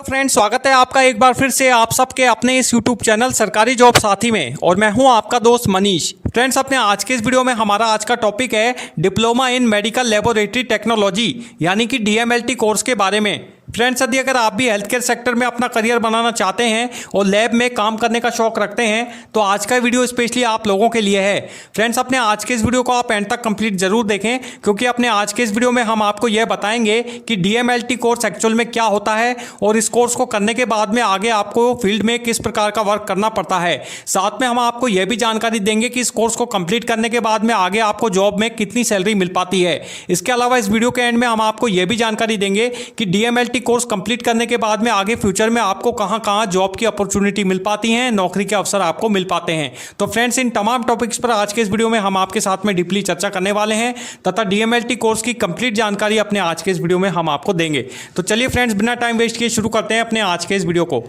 Friends, स्वागत है आपका एक बार फिर से आप सबके अपने इस यूट्यूब चैनल सरकारी जॉब साथी में। और मैं हूं आपका दोस्त मनीष। फ्रेंड्स, अपने आज के इस वीडियो में हमारा आज का टॉपिक है diploma in medical laboratory technology यानी कि डीएमएलटी कोर्स के बारे में। फ्रेंड्स, यदि अगर आप भी हेल्थ केयर सेक्टर में अपना करियर बनाना चाहते हैं और लैब में काम करने का शौक रखते हैं तो आज का वीडियो स्पेशली आप लोगों के लिए है। फ्रेंड्स, अपने आज के इस वीडियो को आप एंड तक कंप्लीट जरूर देखें, क्योंकि अपने आज के इस वीडियो में हम आपको यह बताएंगे कि डीएमएलटी कोर्स एक्चुअल में क्या होता है और इस कोर्स को करने के बाद में आगे आपको फील्ड में किस प्रकार का वर्क करना पड़ता है। साथ में हम आपको यह भी जानकारी देंगे कि इस कोर्स को कंप्लीट करने के बाद में आगे आपको जॉब में कितनी सैलरी मिल पाती है। इसके अलावा इस वीडियो के एंड में हम आपको यह भी जानकारी देंगे कि डीएमएलटी कोर्स कंप्लीट करने के बाद में आगे फ्यूचर में आपको कहां-कहां जॉब की अपॉर्चुनिटी मिल पाती हैं, नौकरी के अवसर आपको मिल पाते हैं। तो फ्रेंड्स, इन तमाम टॉपिक्स पर आज के इस वीडियो में हम आपके साथ में डीपली चर्चा करने वाले हैं तथा डीएमएलटी कोर्स की कंप्लीट जानकारी अपने आज के इस वीडियो में हम आपको देंगे। तो चलिए फ्रेंड्स, बिना टाइम वेस्ट किए शुरू करते हैं अपने आज के इस वीडियो को।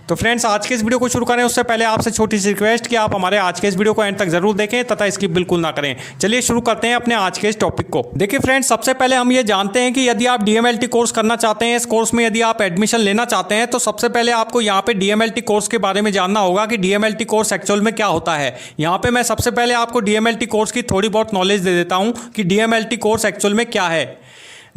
तो फ्रेंड्स, आज के इस वीडियो को शुरू करें उससे पहले आपसे छोटी सी रिक्वेस्ट कि आप हमारे आज के इस वीडियो को एंड तक जरूर देखें तथा स्किप बिल्कुल ना करें। चलिए शुरू करते हैं अपने आज के इस टॉपिक को। देखिए फ्रेंड्स, सबसे पहले हम ये जानते हैं कि यदि आप डीएमएलटी कोर्स करना चाहते हैं, इस कोर्स में यदि आप एडमिशन लेना चाहते हैं तो सबसे पहले आपको यहाँ पे डीएमएलटी कोर्स के बारे में जानना होगा कि डीएमएलटी कोर्स एक्चुअल में क्या होता है। यहाँ पे मैं सबसे पहले आपको डीएमएलटी कोर्स की थोड़ी बहुत नॉलेज दे देता हूँ कि डीएमएलटी कोर्स एक्चुअल में क्या है।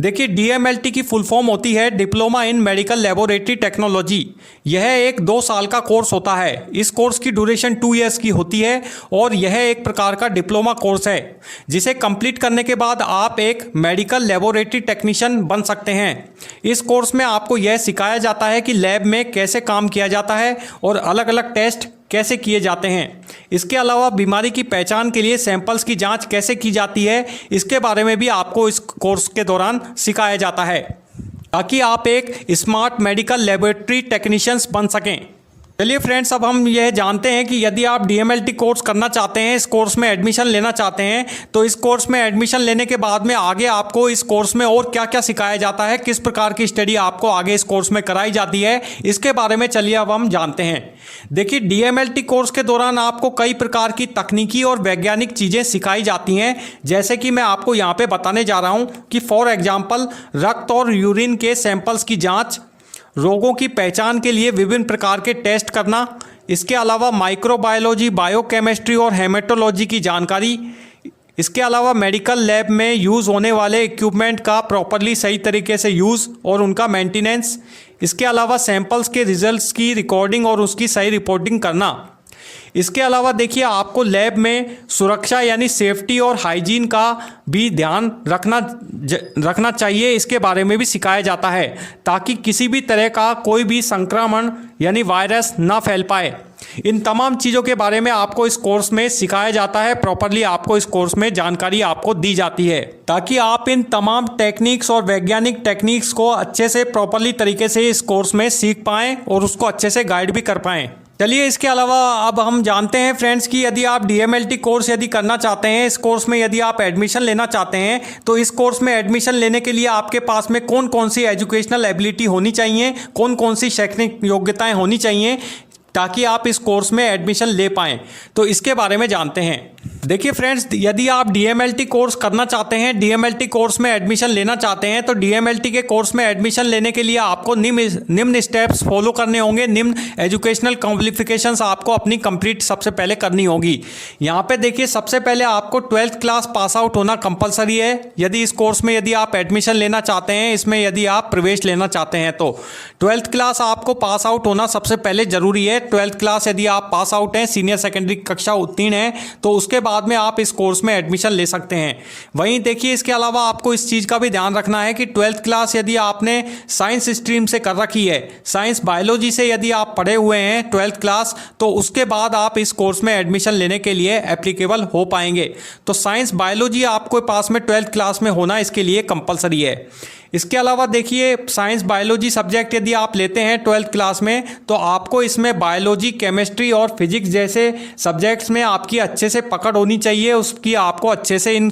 देखिए, डीएमएलटी की फुल फॉर्म होती है diploma in medical laboratory technology. यह एक 2 साल का कोर्स होता है। इस कोर्स की ड्यूरेशन 2 ईयर्स की होती है और यह एक प्रकार का डिप्लोमा कोर्स है जिसे कंप्लीट करने के बाद आप एक मेडिकल लेबोरेटरी टेक्नीशियन बन सकते हैं। इस कोर्स में आपको यह सिखाया जाता है कि लैब में कैसे काम किया जाता है और अलग अलग टेस्ट कैसे किए जाते हैं। इसके अलावा बीमारी की पहचान के लिए सैंपल्स की जांच कैसे की जाती है, इसके बारे में भी आपको इस कोर्स के दौरान सिखाया जाता है ताकि आप एक स्मार्ट मेडिकल लेबोरेटरी टेक्नीशियंस बन सकें। चलिए फ्रेंड्स, अब हम यह जानते हैं कि यदि आप डीएमएलटी कोर्स करना चाहते हैं, इस कोर्स में एडमिशन लेना चाहते हैं, तो इस कोर्स में एडमिशन लेने के बाद में आगे आपको इस कोर्स में और क्या क्या सिखाया जाता है, किस प्रकार की स्टडी आपको आगे इस कोर्स में कराई जाती है, इसके बारे में चलिए अब हम जानते हैं। देखिए, डीएमएलटी कोर्स के दौरान आपको कई प्रकार की तकनीकी और वैज्ञानिक चीज़ें सिखाई जाती हैं, जैसे कि मैं आपको यहाँ पे बताने जा रहा हूँ कि फॉर एग्जाम्पल रक्त और यूरिन के सैंपल्स की जाँच, रोगों की पहचान के लिए विभिन्न प्रकार के टेस्ट करना, इसके अलावा माइक्रोबायोलॉजी, बायोकेमिस्ट्री और हेमेटोलॉजी की जानकारी, इसके अलावा मेडिकल लैब में यूज़ होने वाले इक्विपमेंट का प्रॉपरली सही तरीके से यूज़ और उनका मेंटेनेंस, इसके अलावा सैंपल्स के रिजल्ट्स की रिकॉर्डिंग और उसकी सही रिपोर्टिंग करना। इसके अलावा देखिए, आपको लैब में सुरक्षा यानी सेफ्टी और हाइजीन का भी ध्यान रखना चाहिए, इसके बारे में भी सिखाया जाता है ताकि किसी भी तरह का कोई भी संक्रमण यानी वायरस ना फैल पाए। इन तमाम चीज़ों के बारे में आपको इस कोर्स में सिखाया जाता है, प्रॉपरली आपको इस कोर्स में जानकारी आपको दी जाती है ताकि आप इन तमाम टेक्निक्स और वैज्ञानिक टेक्निक्स को अच्छे से प्रॉपरली तरीके से इस कोर्स में सीख पाएँ और उसको अच्छे से गाइड भी कर पाएँ। चलिए, इसके अलावा अब हम जानते हैं फ्रेंड्स कि यदि आप डीएमएलटी कोर्स यदि करना चाहते हैं, इस कोर्स में यदि आप एडमिशन लेना चाहते हैं, तो इस कोर्स में एडमिशन लेने के लिए आपके पास में कौन कौन सी एजुकेशनल एबिलिटी होनी चाहिए, कौन कौन सी शैक्षणिक योग्यताएं होनी चाहिए ताकि आप इस कोर्स में एडमिशन ले पाएँ। तो इसके बारे में जानते हैं। देखिए फ्रेंड्स, यदि आप डीएमएलटी कोर्स करना चाहते हैं, डीएमएलटी कोर्स में एडमिशन लेना चाहते हैं, तो डीएमएलटी के कोर्स में एडमिशन लेने के लिए आपको निम्न स्टेप्स फॉलो करने होंगे। निम्न एजुकेशनल क्वालिफिकेशंस आपको अपनी कंप्लीट सबसे पहले करनी होगी। यहाँ पे देखिए, सबसे पहले आपको 12th क्लास पास आउट होना कंपलसरी है यदि इस कोर्स में यदि आप एडमिशन लेना चाहते हैं, इसमें यदि आप प्रवेश लेना चाहते हैं तो 12th क्लास आपको पास आउट होना सबसे पहले जरूरी है। 12th क्लास यदि आप पास आउट हैं, सीनियर सेकेंडरी कक्षा उत्तीर्ण हैं, तो उसके बाद में आप इस कोर्स में एडमिशन ले सकते हैं। वहीं देखिए, इसके अलावा आपको इस चीज़ का भी ध्यान रखना है कि 12th क्लास यदि आपने साइंस स्ट्रीम से कर रखी है, साइंस बायोलॉजी से यदि आप पढ़े हुए हैं 12th क्लास, तो उसके बाद आप इस कोर्स में एडमिशन लेने के लिए एप्लीकेबल हो पाएंगे। तो साइंस बायोलॉजी आपको पास में 12th क्लास में होना इसके लिए कंपलसरी है। इसके अलावा देखिए, साइंस बायोलॉजी सब्जेक्ट यदि आप लेते हैं 12th क्लास में, तो आपको इसमें बायोलॉजी, केमिस्ट्री और फिजिक्स जैसे सब्जेक्ट्स में आपकी अच्छे से पकड़ होनी चाहिए, उसकी आपको अच्छे से इन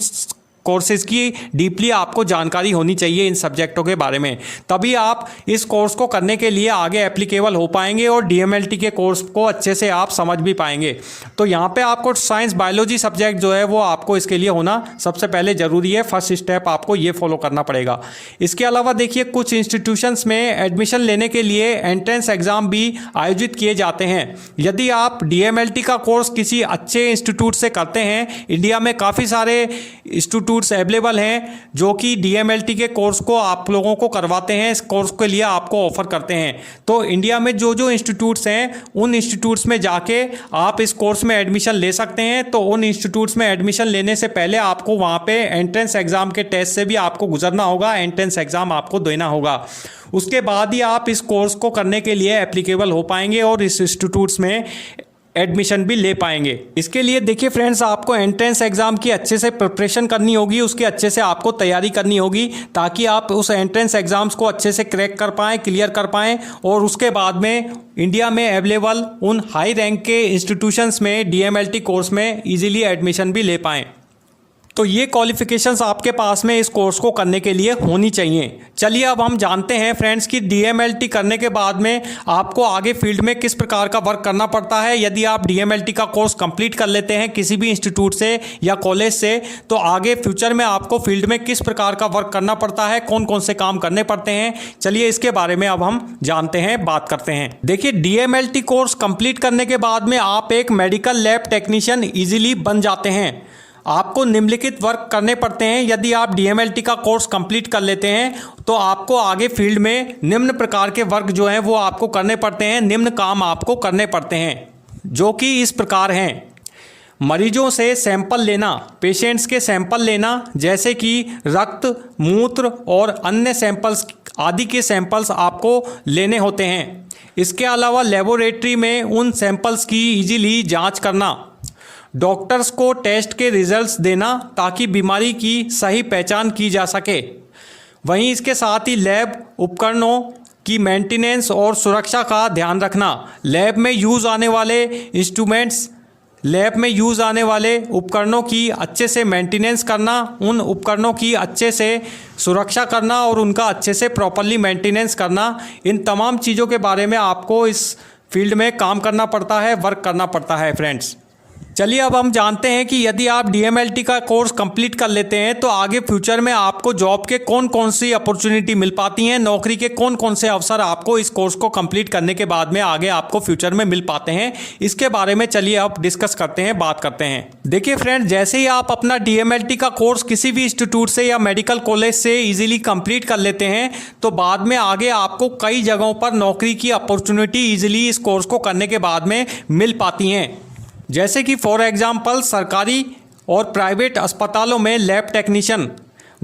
कोर्सेज की डीपली आपको जानकारी होनी चाहिए इन सब्जेक्टों के बारे में, तभी आप इस कोर्स को करने के लिए आगे एप्लीकेबल हो पाएंगे और डीएमएलटी के कोर्स को अच्छे से आप समझ भी पाएंगे। तो यहाँ पे आपको साइंस बायोलॉजी सब्जेक्ट जो है वो आपको इसके लिए होना सबसे पहले ज़रूरी है। फर्स्ट स्टेप आपको ये फॉलो करना पड़ेगा। इसके अलावा देखिए, कुछ इंस्टीट्यूशंस में एडमिशन लेने के लिए एंट्रेंस एग्ज़ाम भी आयोजित किए जाते हैं। यदि आप डीएमएलटी का कोर्स किसी अच्छे इंस्टीट्यूट से करते हैं, इंडिया में काफ़ी सारे इंस्टीट्यूट्स अवेलेबल हैं जो कि डीएमएलटी के कोर्स को आप लोगों को करवाते हैं, इस कोर्स के लिए आपको ऑफर करते हैं। तो इंडिया में जो जो इंस्टीट्यूट्स हैं उन इंस्टीट्यूट्स में जाके आप इस कोर्स में एडमिशन ले सकते हैं। तो उन इंस्टीट्यूट्स में एडमिशन लेने से पहले आपको वहाँ पे एंट्रेंस एग्ज़ाम के टेस्ट से भी आपको गुजरना होगा, एंट्रेंस एग्ज़ाम आपको देना होगा। उसके बाद ही आप इस कोर्स को करने के लिए एप्लीकेबल हो पाएंगे और इस इंस्टीट्यूट्स में एडमिशन भी ले पाएंगे। इसके लिए देखिए फ्रेंड्स, आपको एंट्रेंस एग्ज़ाम की अच्छे से प्रिपरेशन करनी होगी, उसकी अच्छे से आपको तैयारी करनी होगी ताकि आप उस एंट्रेंस एग्ज़ाम्स को अच्छे से क्रैक कर पाएँ, क्लियर कर पाएँ और उसके बाद में इंडिया में अवेलेबल उन हाई रैंक के इंस्टीट्यूशंस में डीएमएलटी कोर्स में ईजिली एडमिशन भी ले पाएँ। तो ये क्वालिफिकेशंस आपके पास में इस कोर्स को करने के लिए होनी चाहिए। चलिए अब हम जानते हैं फ्रेंड्स कि डीएमएलटी करने के बाद में आपको आगे फील्ड में किस प्रकार का वर्क करना पड़ता है। यदि आप डीएमएलटी का कोर्स कंप्लीट कर लेते हैं किसी भी इंस्टीट्यूट से या कॉलेज से, तो आगे फ्यूचर में आपको फील्ड में किस प्रकार का वर्क करना पड़ता है, कौन कौन से काम करने पड़ते हैं, चलिए इसके बारे में अब हम जानते हैं, बात करते हैं। देखिए, डीएमएलटी कोर्स कंप्लीट करने के बाद में आप एक मेडिकल लैब टेक्नीशियन ईजिली बन जाते हैं। आपको निम्नलिखित वर्क करने पड़ते हैं। यदि आप डीएमएलटी का कोर्स कंप्लीट कर लेते हैं तो आपको आगे फील्ड में निम्न प्रकार के वर्क जो हैं वो आपको करने पड़ते हैं, निम्न काम आपको करने पड़ते हैं, जो कि इस प्रकार हैं। मरीजों से सैंपल लेना, पेशेंट्स के सैंपल लेना, जैसे कि रक्त, मूत्र और अन्य सैंपल्स आदि के सैंपल्स आपको लेने होते हैं। इसके अलावा लेबोरेटरी में उन सैंपल्स की ईजिली जाँच करना, डॉक्टर्स को टेस्ट के रिजल्ट्स देना ताकि बीमारी की सही पहचान की जा सके। वहीं इसके साथ ही लैब उपकरणों की मेंटेनेंस और सुरक्षा का ध्यान रखना, लैब में यूज़ आने वाले इंस्ट्रूमेंट्स, लैब में यूज़ आने वाले उपकरणों की अच्छे से मेंटेनेंस करना, उन उपकरणों की अच्छे से सुरक्षा करना और उनका अच्छे से प्रॉपरली मेंटेनेंस करना, इन तमाम चीज़ों के बारे में आपको इस फील्ड में काम करना पड़ता है, वर्क करना पड़ता है फ्रेंड्स। चलिए अब हम जानते हैं कि यदि आप डीएमएलटी का कोर्स कंप्लीट कर लेते हैं तो आगे फ्यूचर में आपको जॉब के कौन कौन सी अपॉर्चुनिटी मिल पाती हैं, नौकरी के कौन कौन से अवसर आपको इस कोर्स को कंप्लीट करने के बाद में आगे आपको फ्यूचर में मिल पाते हैं, इसके बारे में चलिए अब डिस्कस करते हैं, बात करते हैं। देखिए फ्रेंड्स, जैसे ही आप अपना डीएमएलटी का कोर्स किसी भी इंस्टीट्यूट से या मेडिकल कॉलेज से ईजिली कंप्लीट कर लेते हैं तो बाद में आगे आपको कई जगहों पर नौकरी की अपॉर्चुनिटी ईजिली इस कोर्स को करने के बाद में मिल पाती हैं। जैसे कि फॉर एग्जांपल सरकारी और प्राइवेट अस्पतालों में लैब टेक्नीशियन,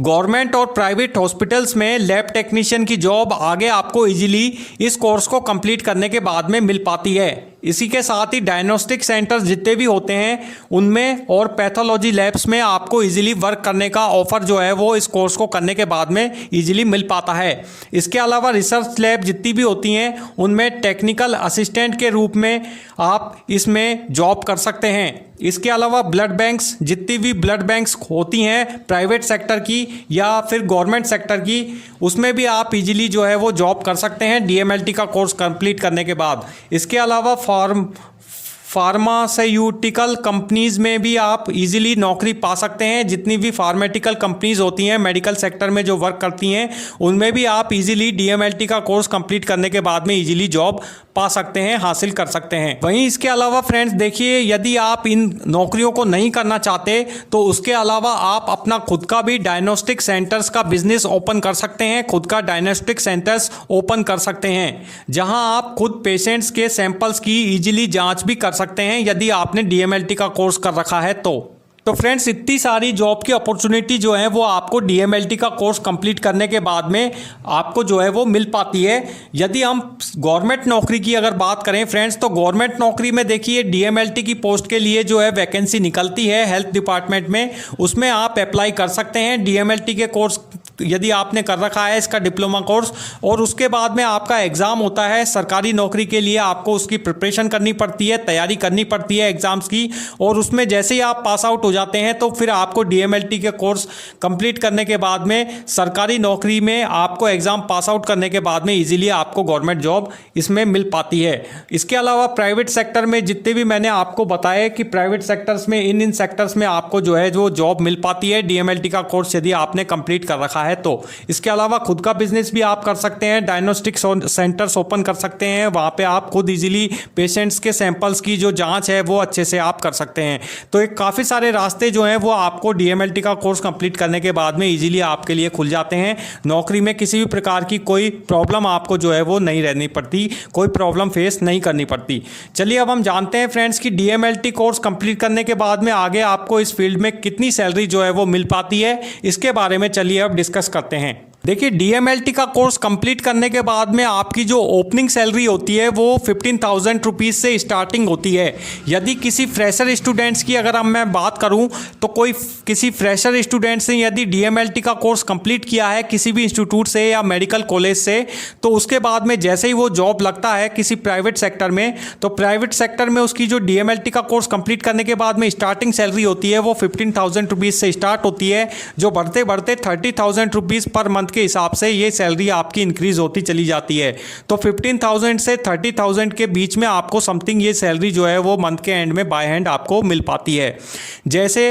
गवर्नमेंट और प्राइवेट हॉस्पिटल्स में लैब टेक्नीशियन की जॉब आगे आपको इजीली इस कोर्स को कंप्लीट करने के बाद में मिल पाती है। इसी के साथ ही डायग्नोस्टिक सेंटर्स जितने भी होते हैं उनमें और पैथोलॉजी लैब्स में आपको इजीली वर्क करने का ऑफर जो है वो इस कोर्स को करने के बाद में इजीली मिल पाता है। इसके अलावा रिसर्च लैब जितनी भी होती हैं उनमें टेक्निकल असिस्टेंट के रूप में आप इसमें जॉब कर सकते हैं। इसके अलावा ब्लड बैंक्स, जितनी भी ब्लड बैंक्स होती हैं प्राइवेट सेक्टर की या फिर गवर्नमेंट सेक्टर की, उसमें भी आप इजीली जो है वो जॉब कर सकते हैं डीएमएलटी का कोर्स कंप्लीट करने के बाद। इसके अलावा फार्मास्यूटिकल कंपनीज़ में भी आप इजीली नौकरी पा सकते हैं। जितनी भी फार्मेटिकल कंपनीज़ होती हैं मेडिकल सेक्टर में जो वर्क करती हैं उनमें भी आप इजीली डीएमएलटी का कोर्स कंप्लीट करने के बाद में इजीली जॉब पा सकते हैं, हासिल कर सकते हैं। वहीं इसके अलावा फ्रेंड्स देखिए, यदि आप इन नौकरियों को नहीं करना चाहते तो उसके अलावा आप अपना खुद का भी डायग्नोस्टिक सेंटर्स का बिजनेस ओपन कर सकते हैं, खुद का डायग्नोस्टिक सेंटर्स ओपन कर सकते हैं जहां आप खुद पेशेंट्स के सैंपल्स की इजीली जांच भी कर सकते हैं यदि आपने डीएमएलटी का कोर्स कर रखा है तो फ्रेंड्स इतनी सारी जॉब की अपॉर्चुनिटी जो है वो आपको डीएमएलटी का कोर्स कंप्लीट करने के बाद में आपको जो है वो मिल पाती है। यदि हम गवर्नमेंट नौकरी की अगर बात करें फ्रेंड्स तो गवर्नमेंट नौकरी में देखिए डीएमएलटी की पोस्ट के लिए जो है वैकेंसी निकलती है हेल्थ डिपार्टमेंट में, उसमें आप अप्लाई कर सकते हैं। डीएमएलटी के कोर्स यदि आपने कर रखा है इसका डिप्लोमा कोर्स, और उसके बाद में आपका एग्ज़ाम होता है सरकारी नौकरी के लिए, आपको उसकी प्रिपरेशन करनी पड़ती है, तैयारी करनी पड़ती है एग्ज़ाम्स की, और उसमें जैसे ही आप पास आउट हो जाते हैं तो फिर आपको DMLT के कोर्स कंप्लीट करने के बाद में सरकारी नौकरी में आपको एग्ज़ाम पास आउट करने के बाद में ईजिली आपको गवर्नमेंट जॉब इसमें मिल पाती है। इसके अलावा प्राइवेट सेक्टर में जितने भी मैंने आपको बताया कि प्राइवेट सेक्टर्स में इन सेक्टर्स में आपको जो है जो जॉब मिल पाती है DMLT का कोर्स यदि आपने कंप्लीट कर रखा है तो। इसके अलावा खुद का बिजनेस भी आप कर सकते हैं, डायग्नोस्टिक सेंटर्स ओपन कर सकते हैं, वहाँ पे आप खुद इजीली पेशेंट्स के सैंपल्स की जो जांच है वो अच्छे से आप कर सकते हैं। तो एक काफ़ी सारे रास्ते जो हैं वो आपको DMLT का कोर्स कंप्लीट करने के बाद में इजीली आपके लिए खुल जाते हैं। नौकरी में किसी भी प्रकार की कोई प्रॉब्लम आपको जो है वो नहीं रहनी पड़ती, कोई प्रॉब्लम फेस नहीं करनी पड़ती। चलिए अब हम जानते हैं फ्रेंड्स कि DMLT कोर्स कंप्लीट करने के बाद में आगे आपको इस फील्ड में कितनी सैलरी जो है वो मिल पाती है, इसके बारे में चलिए अब डिस्कस करते हैं। देखिए DMLT का कोर्स कंप्लीट करने के बाद में आपकी जो ओपनिंग सैलरी होती है वो 15,000 रुपीज़ से स्टार्टिंग होती है। यदि किसी फ्रेशर स्टूडेंट्स की अगर मैं बात करूं तो किसी फ्रेशर स्टूडेंट्स ने यदि DMLT का कोर्स कंप्लीट किया है किसी भी इंस्टीट्यूट से या मेडिकल कॉलेज से, तो उसके बाद में जैसे ही वो जॉब लगता है किसी प्राइवेट सेक्टर में, तो प्राइवेट सेक्टर में उसकी जो DMLT का कोर्स कंप्लीट करने के बाद में स्टार्टिंग सैलरी होती है वो 15,000 रुपीज़ से स्टार्ट होती है, जो बढ़ते बढ़ते 30,000 रुपीज़ पर मंथ के हिसाब से ये सैलरी आपकी इंक्रीज होती चली जाती है। तो 15,000 से 30,000 के बीच में आपको समथिंग ये सैलरी जो है वो मंथ के एंड में बाय हैंड आपको मिल पाती है। जैसे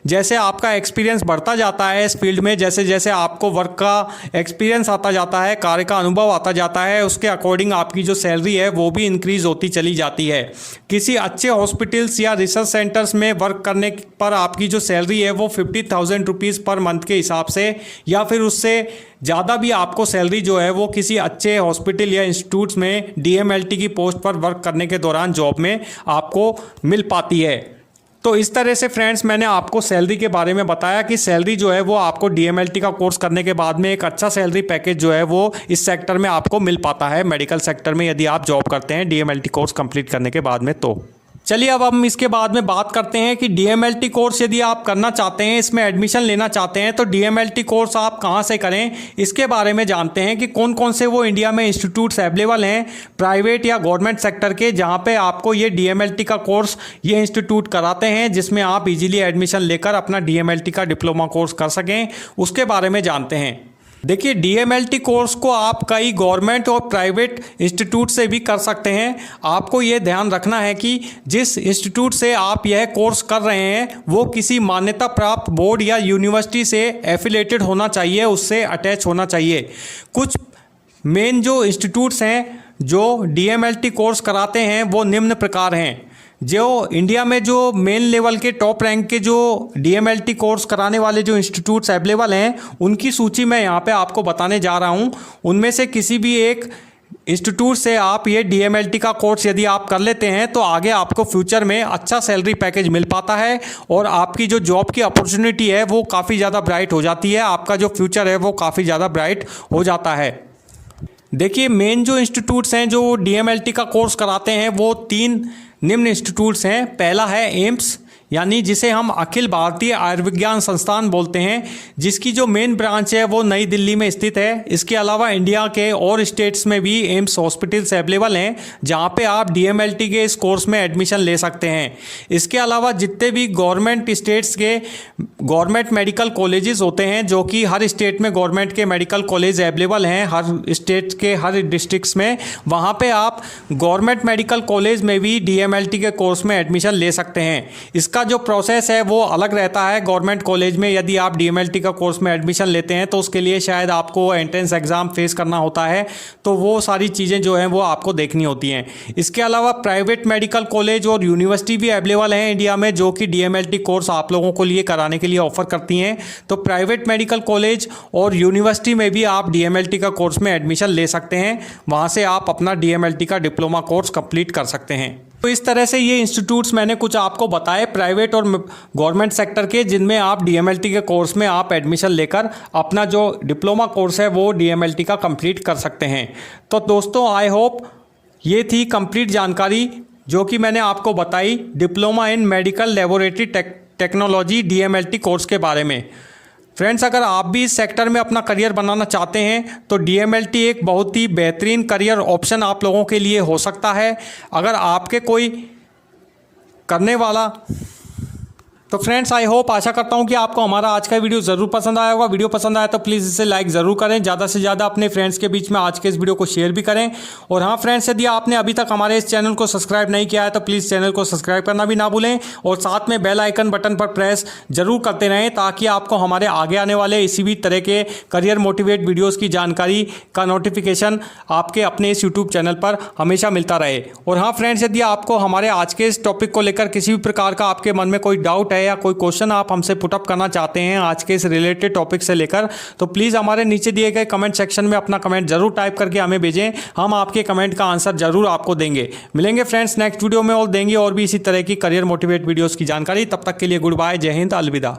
जैसे आपका एक्सपीरियंस बढ़ता जाता है इस फील्ड में, जैसे जैसे आपको वर्क का एक्सपीरियंस आता जाता है, कार्य का अनुभव आता जाता है, उसके अकॉर्डिंग आपकी जो सैलरी है वो भी इंक्रीज होती चली जाती है। किसी अच्छे हॉस्पिटल्स या रिसर्च सेंटर्स में वर्क करने पर आपकी जो सैलरी है वो 50,000 रुपीज़ पर मंथ के हिसाब से या फिर उससे ज़्यादा भी आपको सैलरी जो है वो किसी अच्छे हॉस्पिटल या इंस्टीट्यूट्स में DMLT की पोस्ट पर वर्क करने के दौरान जॉब में आपको मिल पाती है। तो इस तरह से फ्रेंड्स मैंने आपको सैलरी के बारे में बताया कि सैलरी जो है वो आपको DMLT का कोर्स करने के बाद में एक अच्छा सैलरी पैकेज जो है वो इस सेक्टर में आपको मिल पाता है, मेडिकल सेक्टर में यदि आप जॉब करते हैं DMLT कोर्स कंप्लीट करने के बाद में। तो चलिए अब हम इसके बाद में बात करते हैं कि DMLT कोर्स यदि आप करना चाहते हैं, इसमें एडमिशन लेना चाहते हैं, तो DMLT कोर्स आप कहां से करें, इसके बारे में जानते हैं कि कौन कौन से वो इंडिया में इंस्टीट्यूट्स अवेलेबल हैं प्राइवेट या गवर्नमेंट सेक्टर के, जहां पे आपको ये DMLT का कोर्स ये इंस्टीट्यूट कराते हैं, जिसमें आप इजीली एडमिशन लेकर अपना DMLT का डिप्लोमा कोर्स कर सकें, उसके बारे में जानते हैं। देखिए DMLT कोर्स को आप कई गवर्नमेंट और प्राइवेट इंस्टीट्यूट से भी कर सकते हैं। आपको ये ध्यान रखना है कि जिस इंस्टीट्यूट से आप यह कोर्स कर रहे हैं वो किसी मान्यता प्राप्त बोर्ड या यूनिवर्सिटी से एफिलेटेड होना चाहिए, उससे अटैच होना चाहिए। कुछ मेन जो इंस्टीट्यूट्स हैं जो DMLT कोर्स कराते हैं वो निम्न प्रकार हैं। जो इंडिया में जो मेन लेवल के टॉप रैंक के जो DMLT कोर्स कराने वाले जो इंस्टीट्यूट्स अवेलेबल हैं उनकी सूची मैं यहाँ पे आपको बताने जा रहा हूँ। उनमें से किसी भी एक इंस्टीट्यूट से आप ये DMLT का कोर्स यदि आप कर लेते हैं तो आगे आपको फ्यूचर में अच्छा सैलरी पैकेज मिल पाता है और आपकी जो जॉब की अपॉर्चुनिटी है वो काफ़ी ज़्यादा ब्राइट हो जाती है, आपका जो फ्यूचर है वो काफ़ी ज़्यादा ब्राइट हो जाता है। देखिए मेन जो इंस्टीट्यूट्स हैं जो DMLT का कोर्स कराते हैं वो 3 निम्न इंस्टीट्यूट्स हैं। पहला है एम्स, यानी जिसे हम अखिल भारतीय आयुर्विज्ञान संस्थान बोलते हैं, जिसकी जो मेन ब्रांच है वो नई दिल्ली में स्थित है। इसके अलावा इंडिया के और स्टेट्स में भी एम्स हॉस्पिटल्स अवेलेबल हैं जहां पे आप DMLT के इस कोर्स में एडमिशन ले सकते हैं। इसके अलावा जितने भी गवर्नमेंट स्टेट्स के गवर्नमेंट मेडिकल कॉलेजेस होते हैं, जो कि हर स्टेट में गवर्नमेंट के मेडिकल कॉलेज अवेलेबल हैं, हर स्टेट के हर डिस्ट्रिक्ट्स में, वहाँ पर आप गवर्नमेंट मेडिकल कॉलेज में भी DMLT के कोर्स में एडमिशन ले सकते हैं। इसका जो प्रोसेस है वो अलग रहता है। गवर्नमेंट कॉलेज में यदि आप DMLT का कोर्स में एडमिशन लेते हैं तो उसके लिए शायद आपको एंट्रेंस एग्जाम फेस करना होता है, तो वो सारी चीज़ें जो हैं वो आपको देखनी होती हैं। इसके अलावा प्राइवेट मेडिकल कॉलेज और यूनिवर्सिटी भी अवेलेबल हैं इंडिया में, जो कि DMLT कोर्स आप लोगों को लिए कराने के लिए ऑफर करती हैं। तो प्राइवेट मेडिकल कॉलेज और यूनिवर्सिटी में भी आप DMLT का कोर्स में एडमिशन ले सकते हैं, वहाँ से आप अपना DMLT का डिप्लोमा कोर्स कंप्लीट कर सकते हैं। तो इस तरह से ये इंस्टीट्यूट्स मैंने कुछ आपको बताए प्राइवेट और गवर्नमेंट सेक्टर के, जिनमें आप DMLT के कोर्स में आप एडमिशन लेकर अपना जो डिप्लोमा कोर्स है वो DMLT का कंप्लीट कर सकते हैं। तो दोस्तों आई होप ये थी कंप्लीट जानकारी जो कि मैंने आपको बताई diploma in medical laboratory technology DMLT course के बारे में। फ्रेंड्स, अगर आप भी इस सेक्टर में अपना करियर बनाना चाहते हैं तो DMLT एक बहुत ही बेहतरीन करियर ऑप्शन आप लोगों के लिए हो सकता है। अगर आपके कोई करने वाला तो फ्रेंड्स, आई होप, आशा करता हूं कि आपको हमारा आज का वीडियो ज़रूर पसंद आया होगा। वीडियो पसंद आया तो प्लीज़ इसे लाइक ज़रूर करें, ज़्यादा से ज़्यादा अपने फ्रेंड्स के बीच में आज के इस वीडियो को शेयर भी करें। और हाँ फ्रेंड्स, यदि आपने अभी तक हमारे इस चैनल को सब्सक्राइब नहीं किया है तो प्लीज़ चैनल को सब्सक्राइब करना भी ना भूलें और साथ में बेल आइकन बटन पर प्रेस जरूर करते रहें ताकि आपको हमारे आगे आने वाले इसी भी तरह के करियर मोटिवेट वीडियोज़ की जानकारी का नोटिफिकेशन आपके अपने इस यूट्यूब चैनल पर हमेशा मिलता रहे। और हाँ फ्रेंड्स, यदि आपको हमारे आज के इस टॉपिक को लेकर किसी भी प्रकार का आपके मन में कोई डाउट है या कोई क्वेश्चन आप हमसे पुटअप करना चाहते हैं आज के इस रिलेटेड टॉपिक से लेकर, तो प्लीज़ हमारे नीचे दिए गए कमेंट सेक्शन में अपना कमेंट जरूर टाइप करके हमें भेजें। हम आपके कमेंट का आंसर जरूर आपको देंगे। मिलेंगे फ्रेंड्स नेक्स्ट वीडियो में और देंगे और भी इसी तरह की करियर मोटिवेट वीडियोस की जानकारी। तब तक के लिए गुड बाय, जय हिंद, अलविदा।